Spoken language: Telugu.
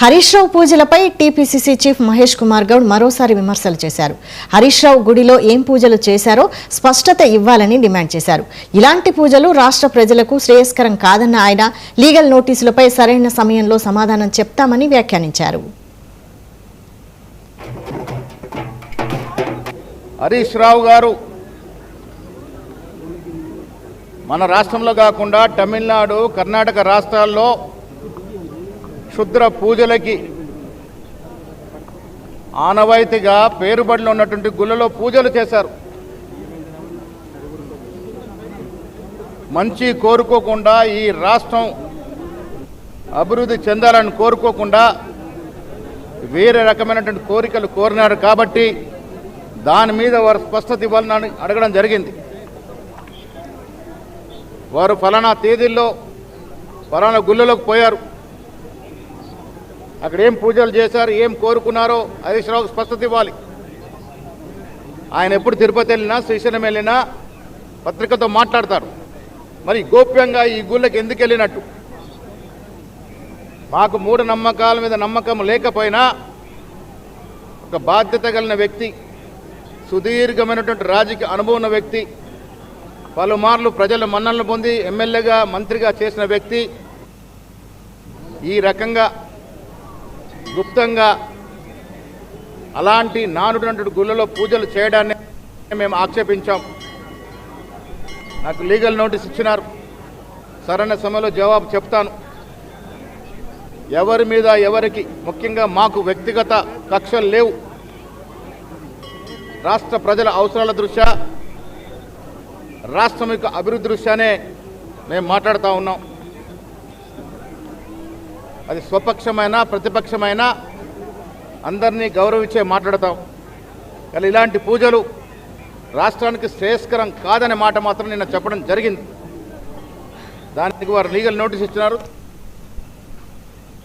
హరీష్ రావు పూజలపై టీపీసీసీ చీఫ్ మహేష్ కుమార్ గౌడ్ మరోసారి విమర్శలు చేశారు. హరీష్ రావు గుడిలో ఏం పూజలు చేశారో స్పష్టత ఇవ్వాలని డిమాండ్ చేశారు. ఇలాంటి పూజలు రాష్ట్ర ప్రజలకు శ్రేయస్కరం కాదన్న ఆయన లీగల్ నోటీసులపై సరైన సమయంలో సమాధానం చెప్తామని వ్యాఖ్యానించారు. హరీష్ రావు గారు మన రాష్ట్రంలో కాకుండా తమిళనాడు, కర్ణాటక రాష్ట్రాల్లో క్షుద్ర పూజలకి ఆనవాయితీగా పేరుబడిలో ఉన్నటువంటి గుళ్ళలో పూజలు చేశారు. మంచి కోరుకోకుండా, ఈ రాష్ట్రం అభివృద్ధి చెందాలని కోరుకోకుండా వేరే రకమైనటువంటి కోరికలు కోరినారు. కాబట్టి దాని మీద వారు స్పష్టత ఇవ్వాలని అడగడం జరిగింది. వారు ఫలానా తేదీల్లో ఫలానా గుళ్ళలోకి పోయారు, అక్కడ ఏం పూజలు చేశారు, ఏం కోరుకున్నారో హరీష్ రావుకు స్పష్టత ఇవ్వాలి. ఆయన ఎప్పుడు తిరుపతి వెళ్ళినా, శ్రీశైలం వెళ్ళినా పత్రికతో మాట్లాడతారు. మరి గోప్యంగా ఈ గుళ్ళకి ఎందుకు వెళ్ళినట్టు? మాకు మూఢనమ్మకాల మీద నమ్మకం లేకపోయినా ఒక బాధ్యత కలిగిన వ్యక్తి, సుదీర్ఘమైనటువంటి రాజకీయ అనుభవం ఉన్న వ్యక్తి, పలుమార్లు ప్రజల మన్ననలు పొంది ఎమ్మెల్యేగా, మంత్రిగా చేసిన వ్యక్తి ఈ రకంగా గుప్తంగా అలాంటి నానుడినటువంటి గుళ్ళలో పూజలు చేయడాన్ని మేము ఆక్షేపించాం. నాకు లీగల్ నోటీస్ ఇచ్చినారు. సరైన సమయంలో జవాబు చెప్తాను. ఎవరి మీద ఎవరికి, ముఖ్యంగా మాకు వ్యక్తిగత కక్షలు లేవు. రాష్ట్ర ప్రజల అవసరాల దృష్ట్యా, రాష్ట్రం యొక్క అభివృద్ధి దృష్ట్యానే మేము మాట్లాడుతూ ఉన్నాం. అది స్వపక్షమైనా ప్రతిపక్షమైనా అందరినీ గౌరవించే మాట్లాడతాం. కానీ ఇలాంటి పూజలు రాష్ట్రానికి శ్రేయస్కరం కాదనే మాట మాత్రం నిన్న చెప్పడం జరిగింది. దానికి వారు లీగల్ నోటీస్ ఇచ్చినారు.